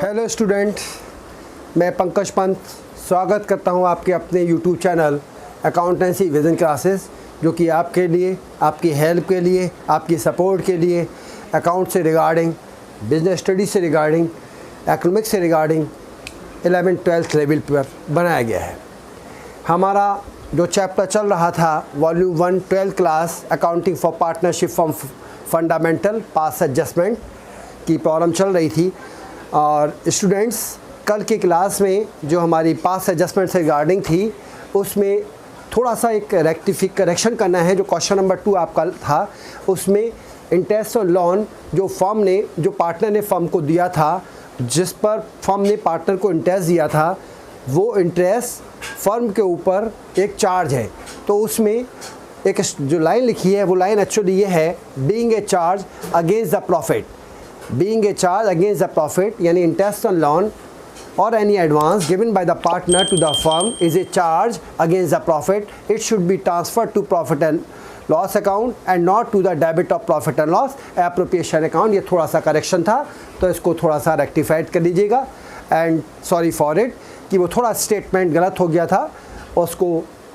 Hello student, मैं पंकज पंत स्वागत करता हूं आपके अपने YouTube channel accountancy vision classes, जो कि आपके लिए, आपकी हेल्प के लिए, आपकी सपोर्ट के लिए अकाउंट से रिगार्डिंग, बिजनेस स्टडीज़ से रिगार्डिंग, इकोनॉमिक्स से रिगार्डिंग 11th-12th लेवल पर बनाया गया है। हमारा जो चैप्टर चल रहा था volume 1 12th class accounting for partnership from fundamental pass adjustment की प्रॉब्लम चल रही थी। और स्टूडेंट्स, कल की क्लास में जो हमारी पास एडजस्टमेंट से रिगार्डिंग थी उसमें थोड़ा सा एक करेक्शन करना है। जो क्वेश्चन नंबर 2 आपका था उसमें इंटरेस्ट और लोन जो पार्टनर ने फर्म को दिया था, जिस पर फर्म ने पार्टनर को इंटरेस्ट दिया था, वो इंटरेस्ट फर्म के ऊपर एक चार्ज है। तो उसमें एक जो लाइन लिखी है वो लाइन एक्चुअली ये है, being a charge against the profit. Being a charge against the profit, यानी interest on loan or any advance given by the partner to the firm is a charge against the profit. It should be transferred to profit and loss account and not to the debit of profit and loss appropriation account. ये थोड़ा सा correction था, तो इसको थोड़ा सा rectified कर लीजिएगा। एंड सॉरी फॉर इट कि वो थोड़ा स्टेटमेंट गलत हो गया था, उसको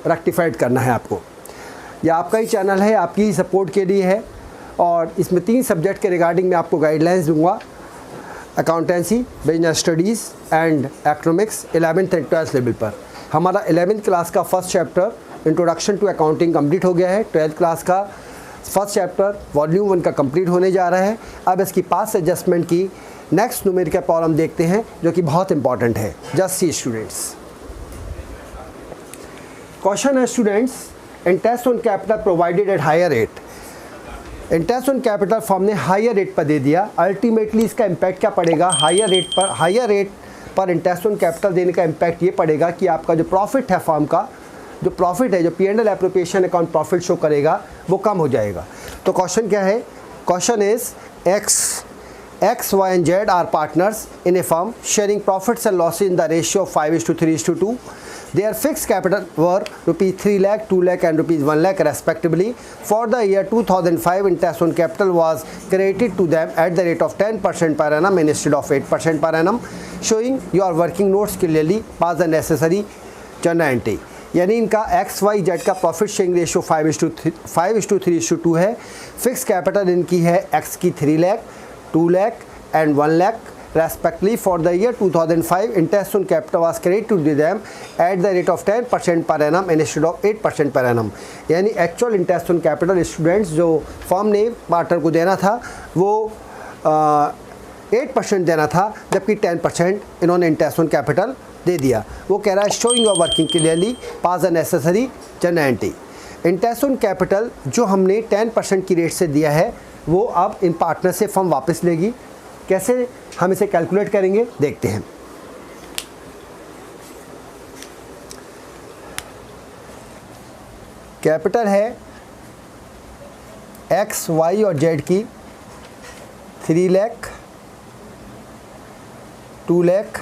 रेक्टिफाइड करना है आपको। यह आपका ही चैनल है, आपकी ही सपोर्ट के लिए है, और इसमें 3 सब्जेक्ट के रिगार्डिंग मैं आपको गाइडलाइंस दूंगा। Accountancy, business studies and economics 11th and 12th level पर। हमारा 11th क्लास का first chapter introduction to accounting complete हो गया है। 12th क्लास का फर्स्ट चैप्टर वॉल्यूम 1 का कंप्लीट होने जा रहा है। अब इसकी पास एडजस्टमेंट की नेक्स्ट न्यूमेरिकल प्रॉब्लम देखते हैं, जो कि बहुत इंपॉर्टेंट है। जस्ट सी स्टूडेंट्स, क्वेश्चन है students, interest on capital provided at higher rate. Interest on capital firm ने हायर रेट पर दे दिया। अल्टीमेटली इसका इम्पैक्ट क्या पड़ेगा? हायर रेट पर इंटरेस्ट ऑन कैपिटल देने का इम्पैक्ट ये पड़ेगा कि आपका जो प्रॉफिट है, फर्म का जो प्रॉफिट है, जो P&L appropriation account profit show करेगा, वो कम हो जाएगा। तो क्वेश्चन क्या है? Question is X, Y and Z are partners in a firm sharing profits and losses in the ratio of 5:3:2. Their fixed capital were rupees 3 lakh, 2 lakh and rupees 1 lakh respectively. For the year 2005, interest on capital was credited to them at the rate of 10% per annum instead of 8% per annum. Showing your working notes clearly, pass the necessary journal entry. यानी इनका XYZ का profit sharing ratio 5:3:2 है। Fix capital इनकी है X की 3 lakh, 2 lakh and 1 lakh respectively. For the year 2005, interest on capital was credited to them at the rate of 10% per annum instead of 8% per annum. यानी actual interest on capital students जो firm ने partner को देना था वो 8% देना था, जबकि 10% इन्होंने इंटरेस्ट ऑन कैपिटल दे दिया। वो कह रहा है showing your working clearly, pass the necessary journal entry. Interest on capital जो हमने 10% की रेट से दिया है वो अब इन पार्टनर से फर्म वापस लेगी। कैसे हम इसे कैलकुलेट करेंगे देखते हैं। कैपिटल है X, Y और Z की 3 लाख, 2 लाख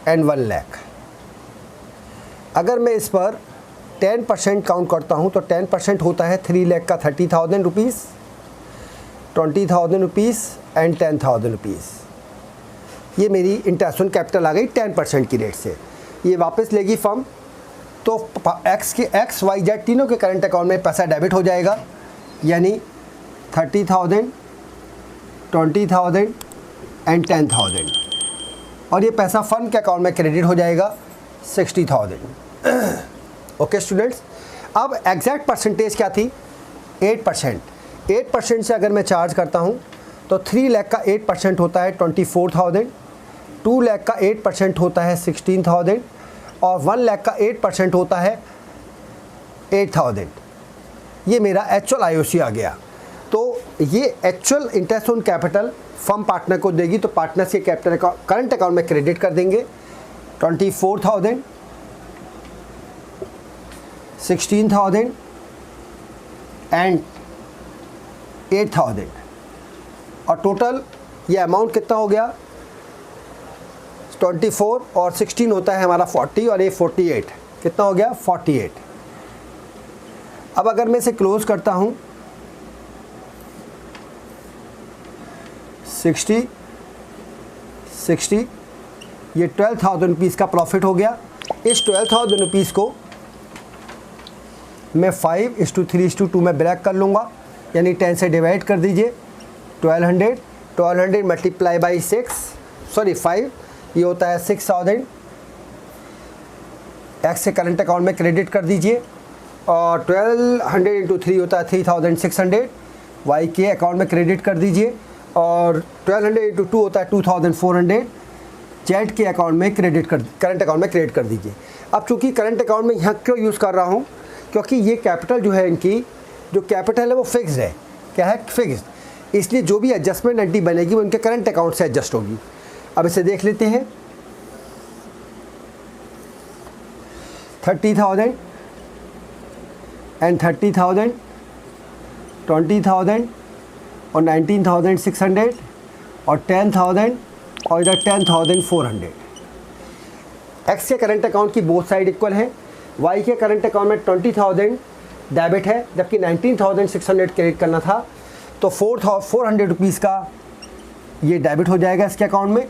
एंड 1 लाख। अगर मैं इस पर 10% काउंट करता हूँ तो 10% होता है 3 लाख का 30,000 रुपीज़, 20,000 रुपीज़ एंड 10,000 रुपीज़। ये मेरी इंटरेस्ट ऑन कैपिटल आ गई 10% की रेट से। ये वापस लेगी फर्म, तो X, Y, Z तीनों के करंट अकाउंट में पैसा डेबिट हो जाएगा, यानी 30,000, 20,000 एंड 10,000, और ये पैसा फर्म के अकाउंट में क्रेडिट हो जाएगा 60,000। ओके स्टूडेंट्स, अब एग्जैक्ट परसेंटेज क्या थी? 8%। 8% से अगर मैं चार्ज करता हूँ तो 3 लाख का 8% होता है 24,000, 2 लाख का 8% होता है 16,000 और 1 लाख का 8% होता है 8,000। ये मेरा एक्चुअल IOC आ गया। तो ये actual interest on capital firm partner को देगी, तो पार्टनर से कैपिटल करंट अकाउंट में क्रेडिट कर देंगे 24,000, 16,000 एंड 8,000, और टोटल ये अमाउंट कितना हो गया? 24 और 16 होता है हमारा 40 और ये 48, कितना हो गया? 48। अब अगर मैं इसे क्लोज करता हूँ 60, 60, ये 12,000 रुपीज़ का प्रॉफिट हो गया। इस 12,000 रुपीज़ को मैं 5:3:2 में ब्रेक कर लूँगा, यानी 10 से डिवाइड कर दीजिए। 1200 मल्टीप्लाई बाई 5, ये होता है 6,000। एक्स से करंट अकाउंट में क्रेडिट कर दीजिए, और 1200 इंटू 3 होता है 3,600, वाई के अकाउंट में क्रेडिट कर दीजिए, और 1200 इंटू 2 होता है 2,400, जेड के अकाउंट में करंट अकाउंट में क्रेडिट कर दीजिए। अब चूँकि करंट अकाउंट में यहाँ क्यों यूज़ कर रहा हूँ, क्योंकि ये कैपिटल जो है, इनकी जो कैपिटल है वो फिक्स्ड है। क्या है? फिक्स्ड। इसलिए जो भी एडजस्टमेंट एंट्री बनेगी वो इनके करंट अकाउंट से एडजस्ट होगी। अब इसे देख लेते हैं। 30,000 एंड 30,000, 20,000 और 19,600 और 10,000 और इधर 10,400। एक्स के करंट अकाउंट की बोथ साइड इक्वल है। वाई के करंट अकाउंट में 20,000 डेबिट है, जबकि 19,600 क्रेडिट करना था, तो 400 रुपीज़ का ये डेबिट हो जाएगा इसके अकाउंट में।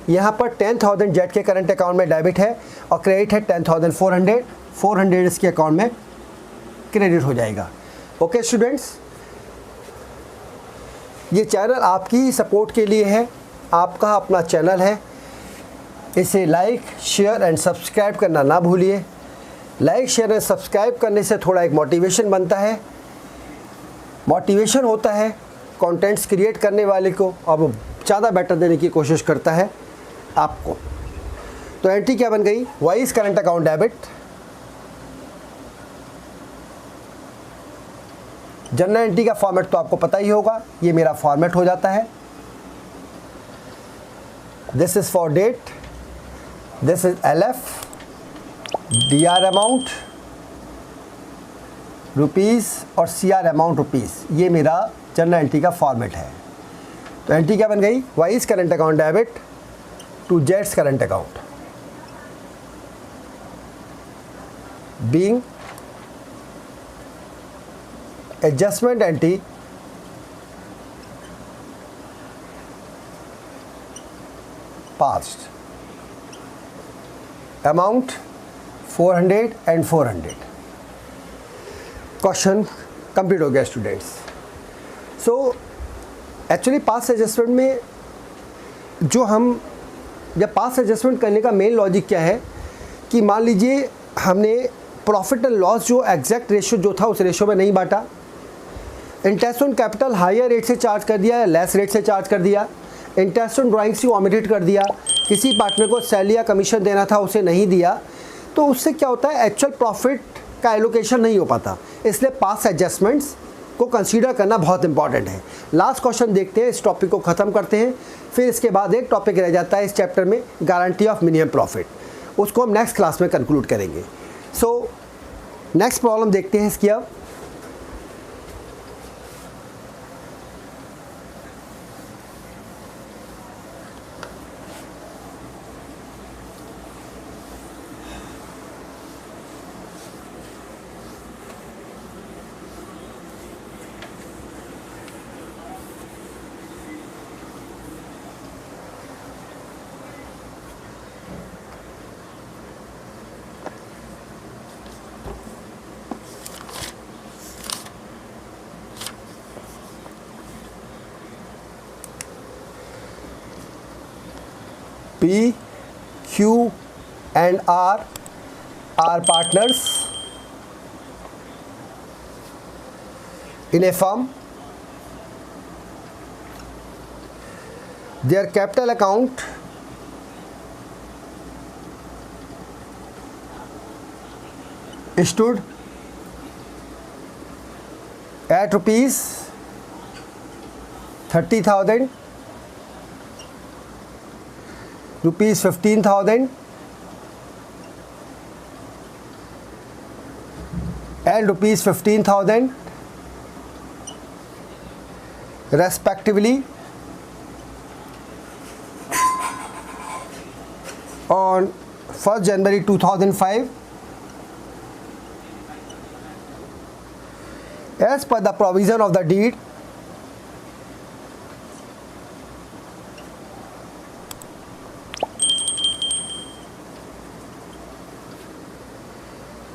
यहाँ पर 10,000 जेड के करंट अकाउंट में डेबिट है और क्रेडिट है 10,400 इसके अकाउंट में क्रेडिट हो जाएगा। ओके स्टूडेंट्स, ये चैनल आपकी सपोर्ट के लिए है, आपका अपना चैनल है। इसे लाइक, शेयर एंड सब्सक्राइब करना ना भूलिए। लाइक, शेयर एंड सब्सक्राइब करने से थोड़ा एक मोटिवेशन बनता है, मोटिवेशन होता है कंटेंट्स क्रिएट करने वाले को, और वो ज़्यादा बेटर देने की कोशिश करता है आपको। तो एंट्री क्या बन गई? Y's current account debit, general entry का फॉर्मेट तो आपको पता ही होगा, ये मेरा फॉर्मेट हो जाता है। This is for date, this is LF, DR amount rupees और CR अमाउंट रुपीज़, ये मेरा जनरल एंट्री का फॉर्मेट है। तो एंट्री क्या बन गई? Y's current account debit to जेड्स current account, being adjustment entry passed, amount 400 and 400। Question complete हो गया students. So actually past adjustment में जो हम, या पास्ट एडजस्टमेंट करने का मेन लॉजिक क्या है कि मान लीजिए हमने प्रॉफिट एंड लॉस जो एग्जैक्ट रेशियो जो था उस रेशियो में नहीं बांटा, interest on capital higher rate से चार्ज कर दिया या लेस रेट से चार्ज कर दिया, इंटरेस्ट ऑन ड्राइंग्स को ऑमिटेड कर दिया, किसी पार्टनर को सैलरी या कमीशन देना था उसे नहीं दिया, तो उससे क्या होता है, एक्चुअल प्रॉफिट का एलोकेशन नहीं हो पाता। इसलिए पास्ट एडजस्टमेंट्स को कंसीडर करना बहुत इंपॉर्टेंट है। लास्ट क्वेश्चन देखते हैं, इस टॉपिक को ख़त्म करते हैं, फिर इसके बाद एक टॉपिक रह जाता है इस चैप्टर में, गारंटी ऑफ मिनिमम प्रॉफिट, उसको हम नेक्स्ट क्लास में कंक्लूड करेंगे। सो नेक्स्ट प्रॉब्लम देखते हैं इसकी। अब P, Q and R are partners in a firm. Their capital account stood at rupees 30,000, rupees 15,000 and rupees 15,000 respectively on 1st January 2005. As per the provision of the deed,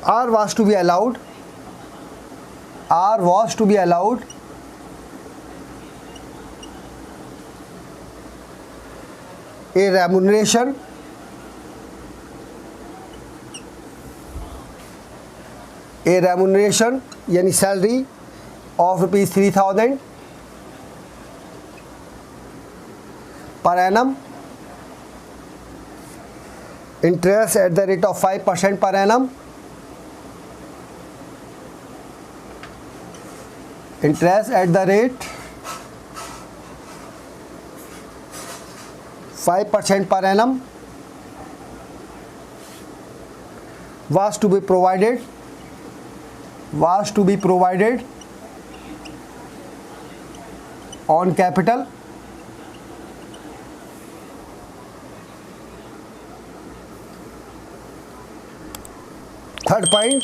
R was to be allowed a remuneration यानी salary of rupees 3000 per annum, interest at the rate of 5% per annum, interest at the rate 5% per annum was to be provided on capital third point,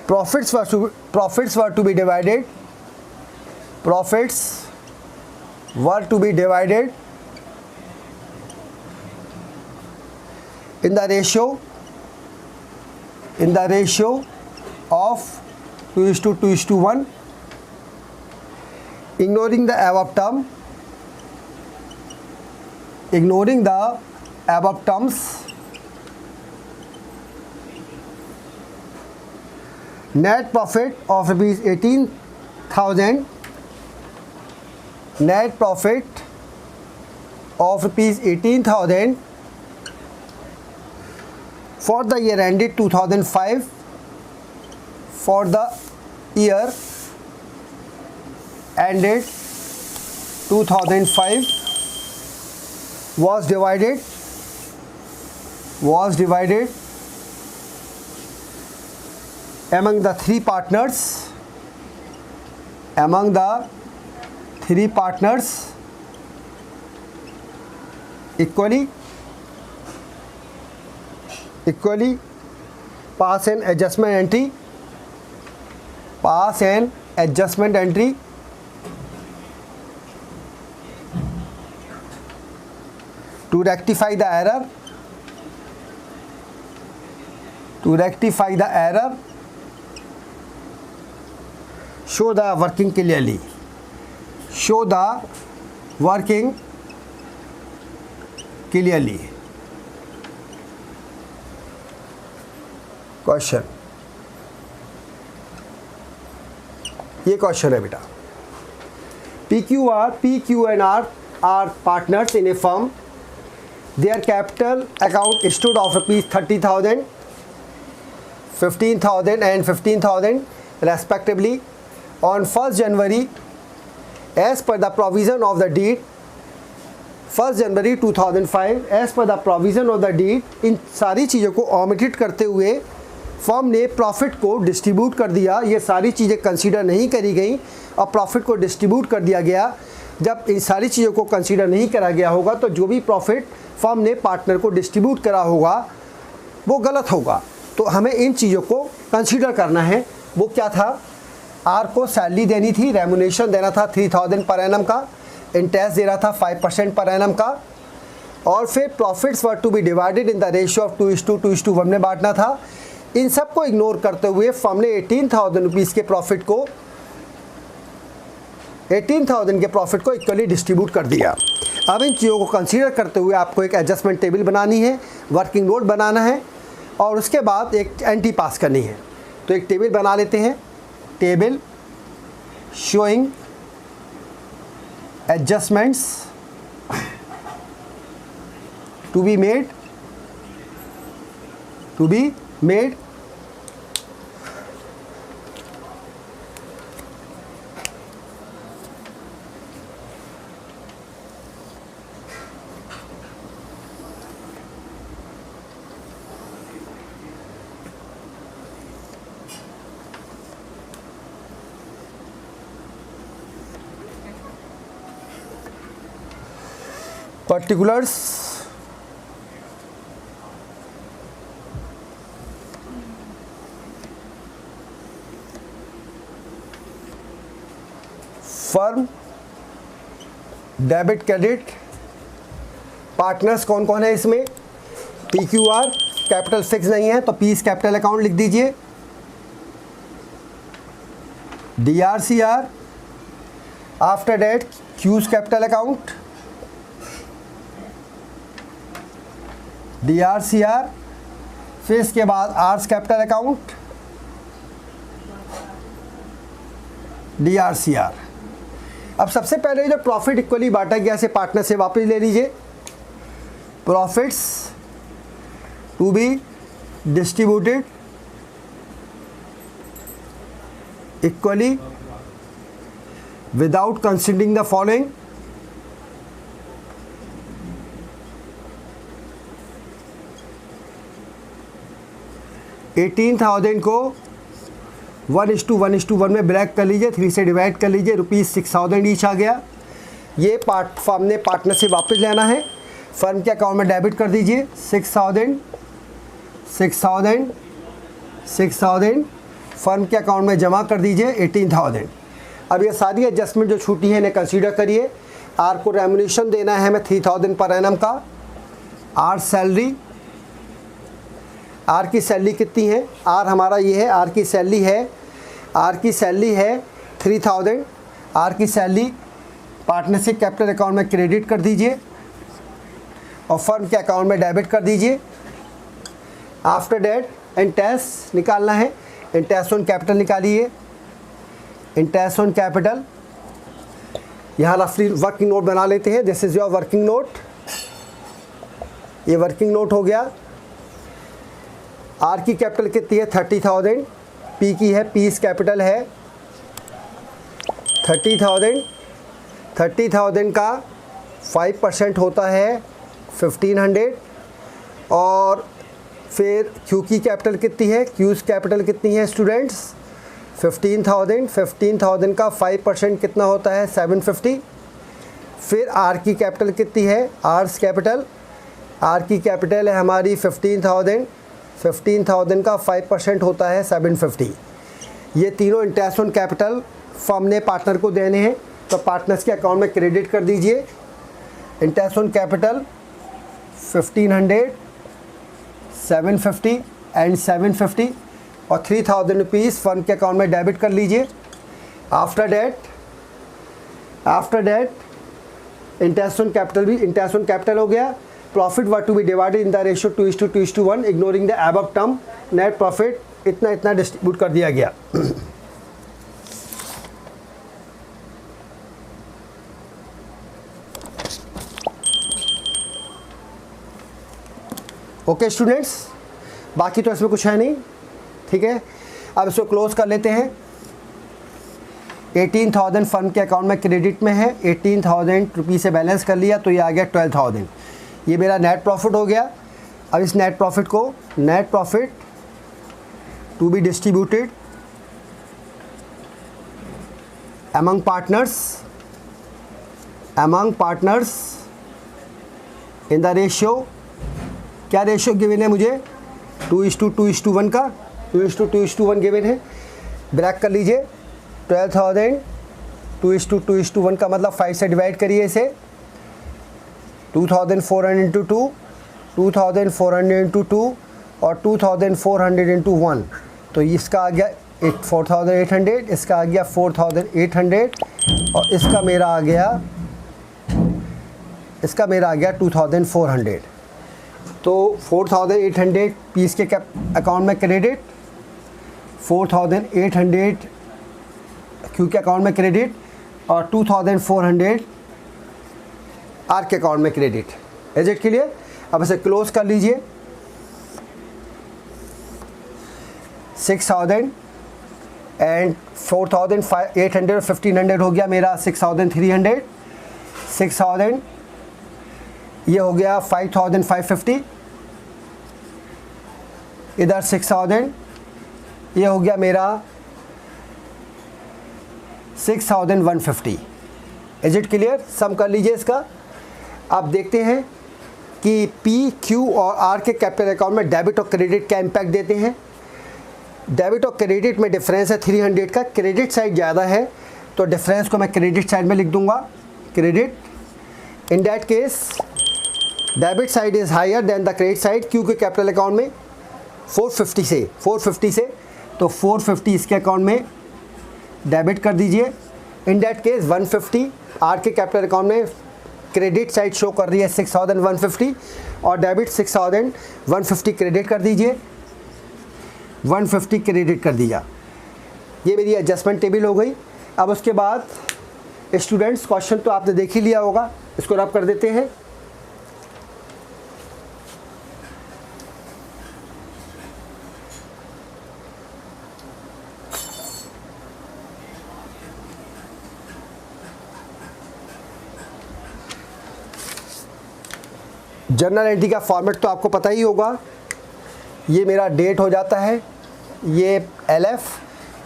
profits were to be divided in the ratio of 2:1. Ignoring the above terms, net profit of rupees 18,000 for the year ended 2005 was divided among the three partners equally. Pass an adjustment entry to rectify the error, show the working clearly. Question, ये question है बेटा। PQ&R are partners in a firm. Their capital account stood of rupees 30,000, 15,000 and 15,000 respectively on 1st January as per the provision of the deed 1st January 2005 as per the provision of the deed। इन सारी चीज़ों को omitted करते हुए firm ने profit को distribute कर दिया। ये सारी चीज़ें कंसीडर नहीं करी गई और प्रॉफिट को डिस्ट्रीब्यूट कर दिया गया। जब इन सारी चीज़ों को कंसीडर नहीं करा गया होगा तो जो भी प्रॉफिट फर्म ने पार्टनर को डिस्ट्रीब्यूट करा होगा वो गलत होगा। तो हमें इन चीज़ों को कंसीडर करना है। वो क्या था, आर को सैलरी देनी थी, रेमुनेशन देना था 3000 पर एनम का, इंटरेस्ट दे रहा था 5% पर एनम का, और फिर profits were to be divided in the ratio of 2:1 में बांटना था। इन सब को इग्नोर करते हुए फर्म ने 18,000 रुपीज़ के प्रॉफिट को इक्वली डिस्ट्रीब्यूट कर दिया। अब इन चीज़ों को कंसीडर करते हुए आपको एक एडजस्टमेंट टेबल बनानी है, वर्किंग नोट बनाना है और उसके बाद एक एंट्री पास करनी है। तो एक टेबल बना लेते हैं, table showing adjustments to be made particulars firm debit credit, partners कौन कौन है इसमें, PQR कैपिटल फिक्स नहीं है तो पीस कैपिटल अकाउंट लिख दीजिए। DRCR after date Q's capital account, DRCR फिर इसके बाद आर्स कैपिटल अकाउंट, DRCR। अब सबसे पहले जो प्रॉफिट इक्वली बांटा गया से पार्टनर से वापस ले लीजिए। Profits to be distributed equally without considering the following. $18,000 को 1:1:1 में ब्रेक कर लीजिए, 3 से डिवाइड कर लीजिए, ₹6,000 ईच आ गया। ये फर्म ने पार्टनर से वापस लेना है, फर्म के अकाउंट में डेबिट कर दीजिए। 6,000 फर्म के अकाउंट में जमा कर दीजिए 18,000। अब ये सारी एडजस्टमेंट जो छूटी है इन्हें कंसीडर करिए। आर को रेम्यूनरेशन देना है हमें 3,000 पर एनम का। आर सैलरी, आर की सैलरी कितनी है, आर हमारा ये है, आर की सैलरी है 3,000। आर की सैलरी पार्टनरशिप कैपिटल अकाउंट में क्रेडिट कर दीजिए और फर्म के अकाउंट में डेबिट कर दीजिए। आफ्टर डेट इंटरेस्ट निकालना है, इंटरेस्ट ऑन कैपिटल निकालिए। इंटरेस्ट ऑन कैपिटल यहाँ रफली वर्किंग नोट बना लेते हैं। This is your working note, ये वर्किंग नोट हो गया। आर की कैपिटल कितनी है 30,000, पी की है, पीस कैपिटल है 30,000 का 5% होता है 1,500। और फिर क्यू की कैपिटल कितनी है, क्यूज़ कैपिटल कितनी है स्टूडेंट्स 15,000 का 5% कितना होता है 750। फिर आर की कैपिटल कितनी है, आर्स कैपिटल, आर की कैपिटल है हमारी 15,000 का 5% होता है 750। ये तीनों इंटरेस्ट ऑन कैपिटल फर्म ने पार्टनर को देने हैं तो पार्टनर्स के अकाउंट में क्रेडिट कर दीजिए। इंटरेस्ट ऑन कैपिटल 1,500, 750 एंड 750 और 3,000 रुपीज़ फर्म के अकाउंट में डेबिट कर लीजिए। After date interest on capital भी इंटरेस्ट ऑन कैपिटल हो गया। Profit were to be divided in the ratio 2:2:1 ignoring the above term. Net profit इतना डिस्ट्रीब्यूट कर दिया गया। ओके स्टूडेंट्स, बाकी तो इसमें कुछ है नहीं, ठीक है। अब इसको क्लोज कर लेते हैं। 18,000 फर्म के अकाउंट में क्रेडिट में है, 18,000 रुपीज़ से बैलेंस कर लिया तो ये आ गया 12,000। ये मेरा नेट प्रॉफिट हो गया। अब इस नेट प्रॉफिट को net profit to be distributed among partners in the ratio, क्या रेशियो गिवन है मुझे 2:2:1 का 2:2:1 गिवन है। ब्रैक कर लीजिए 12,000 2:2:1 का मतलब 5 से डिवाइड करिए इसे। 2,400 इंटू 2, 2,400 इंटू 2 और 2,400 इंटू 1, तो इसका आ गया 4,800, इसका आ गया 4,800 और इसका मेरा आ गया 2,400। तो 4,800 पीस के अकाउंट में क्रेडिट, 4,800 क्यू के अकाउंट में क्रेडिट और 2,400 आर के अकाउंट में क्रेडिट। Is it clear? अब इसे क्लोज कर लीजिए। 6,000 एंड 4,800 और 1,500 हो गया मेरा 6,300। 6,000 ये हो गया 5,550। इधर 6,000 ये हो गया मेरा 6,150। Is it clear? सम कर लीजिए इसका। आप देखते हैं कि पी, क्यू और आर के कैपिटल अकाउंट में डेबिट और क्रेडिट क्या इम्पैक्ट देते हैं। डेबिट और क्रेडिट में डिफरेंस है 300 का, क्रेडिट साइड ज़्यादा है तो डिफरेंस को मैं क्रेडिट साइड में लिख दूंगा, credit. In that case debit side is higher than the credit side, क्योंकि कैपिटल अकाउंट में 450 से तो 450 इसके अकाउंट में डेबिट कर दीजिए। इन दैट केस 150 आर के कैपिटल अकाउंट में क्रेडिट साइड शो कर रही है 6150 और डेबिट 6150 क्रेडिट कर दीजिए, 150 क्रेडिट कर दिया। ये मेरी एडजस्टमेंट टेबल हो गई। अब उसके बाद स्टूडेंट्स क्वेश्चन तो आपने देख ही लिया होगा, इसको रब कर देते हैं। जर्नल एंट्री का फॉर्मेट तो आपको पता ही होगा। ये मेरा डेट हो जाता है, ये LF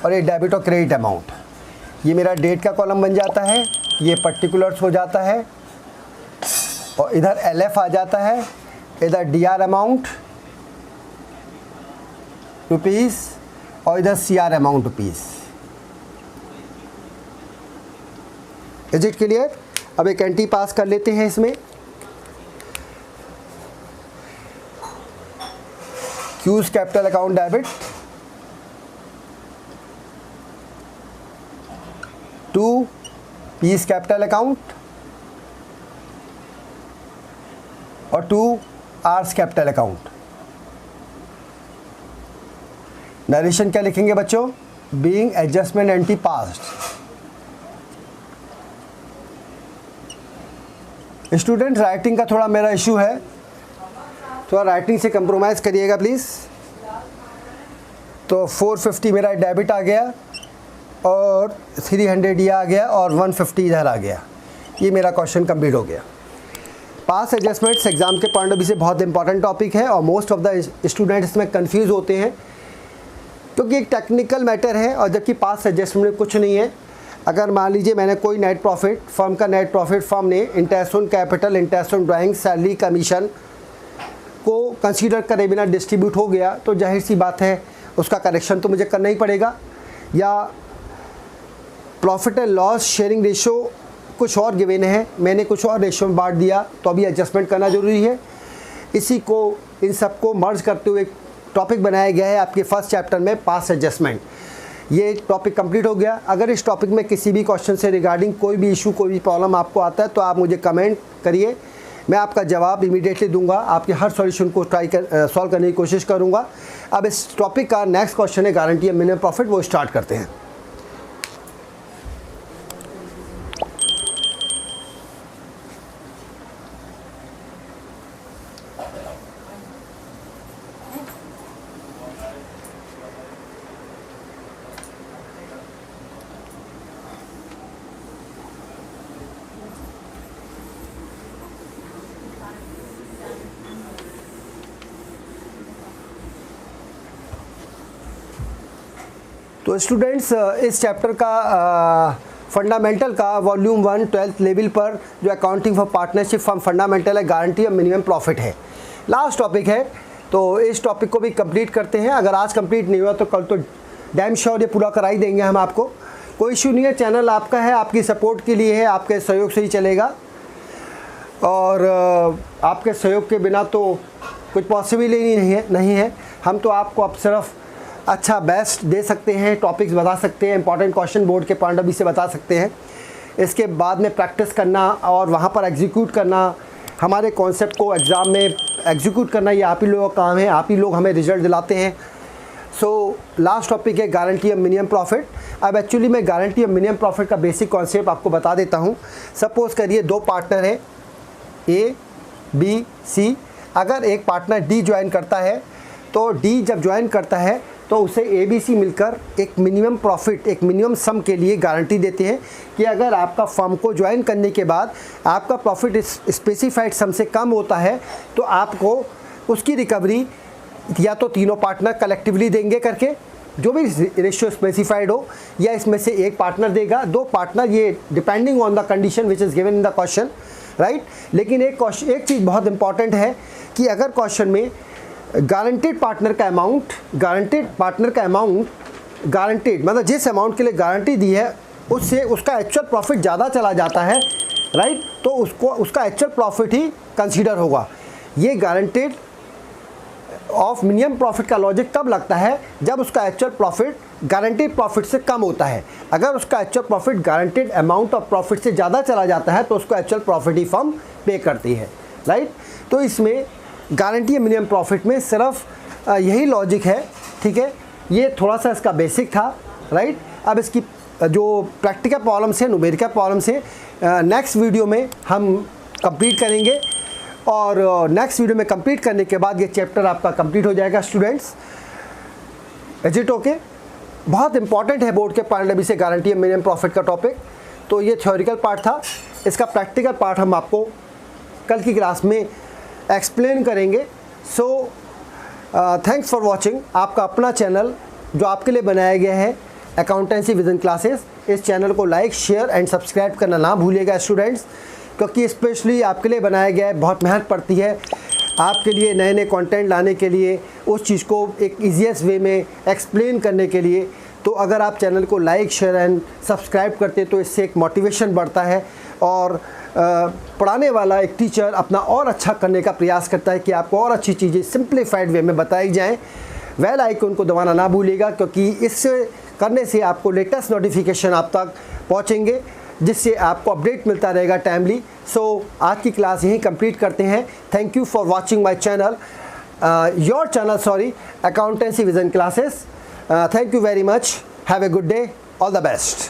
और ये डेबिट और क्रेडिट अमाउंट। ये मेरा डेट का कॉलम बन जाता है, ये पर्टिकुलर्स हो जाता है और इधर LF आ जाता है, इधर DR अमाउंट रुपीज़ और इधर CR amount rupees. Is it clear? अब एक एंट्री पास कर लेते हैं इसमें। Q's capital account debit to P's capital account और to R's capital account. Narration क्या लिखेंगे बच्चों? Being adjustment entry passed. Student writing का थोड़ा मेरा इशू है, थोड़ा राइटिंग से कंप्रोमाइज़ करिएगा प्लीज़। तो 450 मेरा डेबिट आ गया और 300 ये आ गया और 150 इधर आ गया। ये मेरा क्वेश्चन कंप्लीट हो गया। पास एडजस्टमेंट्स एग्जाम के पॉइंट ऑफ व्यू से बहुत इंपॉर्टेंट टॉपिक है और मोस्ट ऑफ द स्टूडेंट्स इसमें कंफ्यूज होते हैं क्योंकि एक टेक्निकल मैटर है और जबकि पास एडजस्टमेंट में कुछ नहीं है। अगर मान लीजिए मैंने कोई नेट प्रॉफिट, फर्म का नेट प्रॉफिट फर्म ने interest on capital, interest on drawing, salary, commission को कंसीडर करे बिना डिस्ट्रीब्यूट हो गया तो जाहिर सी बात है उसका करेक्शन तो मुझे करना ही पड़ेगा। या profit and loss sharing ratio कुछ और गिवन है, मैंने कुछ और रेशो में बांट दिया तो अभी एडजस्टमेंट करना ज़रूरी है। इसी को, इन सबको मर्ज करते हुए एक टॉपिक बनाया गया है आपके फर्स्ट चैप्टर में, पास एडजस्टमेंट। ये टॉपिक कंप्लीट हो गया। अगर इस टॉपिक में किसी भी क्वेश्चन से रिगार्डिंग कोई भी इशू, कोई भी प्रॉब्लम आपको आता है तो आप मुझे कमेंट करिए, मैं आपका जवाब इमीडिएटली दूंगा, आपके हर सॉल्यूशन को सॉल्व करने की कोशिश करूंगा। अब इस टॉपिक का नेक्स्ट क्वेश्चन है गारंटी ऑफ मिनिमम प्रॉफिट, वो स्टार्ट करते हैं। तो स्टूडेंट्स इस चैप्टर का फंडामेंटल का वॉल्यूम 1 12th लेवल पर जो accounting for partnership form fundamental है, गारंटी ऑफ मिनिमम प्रॉफिट है, लास्ट टॉपिक है। तो इस टॉपिक को भी कंप्लीट करते हैं। अगर आज कंप्लीट नहीं हुआ तो कल तो डैम श्योर ये पूरा करा ही देंगे हम आपको, कोई इशू नहीं है। चैनल आपका है, आपकी सपोर्ट के लिए है, आपके सहयोग से ही चलेगा और आपके सहयोग के बिना तो कुछ पॉसिबल ही नहीं है। हम तो आपको अब सिर्फ अच्छा बेस्ट दे सकते हैं, टॉपिक्स बता सकते हैं, इंपॉर्टेंट क्वेश्चन बोर्ड के पॉइंट ऑफ व्यू से बता सकते हैं। इसके बाद में प्रैक्टिस करना और वहाँ पर एग्जीक्यूट करना, हमारे कॉन्सेप्ट को एग्ज़ाम में एग्जीक्यूट करना, ये आप ही लोगों का काम है, आप ही लोग हमें रिजल्ट दिलाते हैं। सो लास्ट टॉपिक है गारंटी ऑफ मिनिमम प्रॉफिट। अब एक्चुअली मैं गारंटी ऑफ मिनिमम प्रॉफिट का बेसिक कॉन्सेप्ट आपको बता देता हूँ। सपोज़ करिए दो पार्टनर है A, B, C। अगर एक पार्टनर D ज्वाइन करता है तो D जब ज्वाइन करता है तो उसे ABC मिलकर एक मिनिमम प्रॉफिट, एक मिनिमम सम के लिए गारंटी देते हैं कि अगर आपका फर्म को ज्वाइन करने के बाद आपका प्रॉफिट स्पेसिफाइड सम से कम होता है तो आपको उसकी रिकवरी या तो तीनों पार्टनर कलेक्टिवली देंगे करके, जो भी रेशियो स्पेसिफाइड हो, या इसमें से एक पार्टनर देगा, दो पार्टनर, ये depending on the condition which is given in the question, right. लेकिन एक चीज़ बहुत इंपॉर्टेंट है कि अगर क्वेश्चन में गारंटेड पार्टनर का अमाउंट, गारंटेड मतलब जिस अमाउंट के लिए गारंटी दी है उससे उसका एक्चुअल प्रॉफिट ज़्यादा चला जाता है, राइट, तो उसका एक्चुअल प्रॉफिट ही कंसीडर होगा। ये गारंटेड ऑफ मिनिमम प्रॉफिट का लॉजिक तब लगता है जब उसका एक्चुअल प्रॉफिट गारंटेड प्रॉफिट से कम होता है। अगर उसका actual profit guaranteed amount of profit से ज़्यादा चला जाता है तो उसको एक्चुअल प्रॉफिट ही फर्म पे करती है, राइट। तो इसमें गारंटी मिनिमम प्रॉफिट में सिर्फ यही लॉजिक है, ठीक है। ये थोड़ा सा इसका बेसिक था, राइट। अब इसकी जो प्रैक्टिकल प्रॉब्लम्स है, न्यूमेरिकल प्रॉब्लम्स है, नेक्स्ट वीडियो में हम कंप्लीट करेंगे और नेक्स्ट वीडियो में कंप्लीट करने के बाद ये चैप्टर आपका कंप्लीट हो जाएगा स्टूडेंट्स। Is it okay? बहुत इंपॉर्टेंट है बोर्ड के पॉइंट ऑफ व्यू से गारंटी मिनिमम प्रॉफिट का टॉपिक। तो ये थ्योरिकल पार्ट था, इसका प्रैक्टिकल पार्ट हम आपको कल की क्लास में एक्सप्लेन करेंगे। So thanks for watching. आपका अपना चैनल जो आपके लिए बनाया गया है अकाउंटेंसी विजन क्लासेस, इस चैनल को लाइक, शेयर एंड सब्सक्राइब करना ना भूलिएगा स्टूडेंट्स, क्योंकि स्पेशली आपके लिए बनाया गया है। बहुत मेहनत पड़ती है आपके लिए नए नए कंटेंट लाने के लिए, उस चीज़ को एक ईजीएस्ट वे में एक्सप्लेन करने के लिए। तो अगर आप चैनल को लाइक, शेयर एंड सब्सक्राइब करते तो इससे एक मोटिवेशन बढ़ता है और पढ़ाने वाला एक टीचर अपना और अच्छा करने का प्रयास करता है कि आपको और अच्छी चीज़ें सिंप्लीफाइड वे में बताई जाएँ। बेल आइकन को दबाना ना भूलिएगा, क्योंकि इससे करने से आपको लेटेस्ट नोटिफिकेशन आप तक पहुँचेंगे, जिससे आपको अपडेट मिलता रहेगा टाइमली। सो आज की क्लास यहीं कंप्लीट करते हैं। Thank you for watching my channel, your channel sorry, accountancy vision classes. Thank you very much. Have a good day, all the best.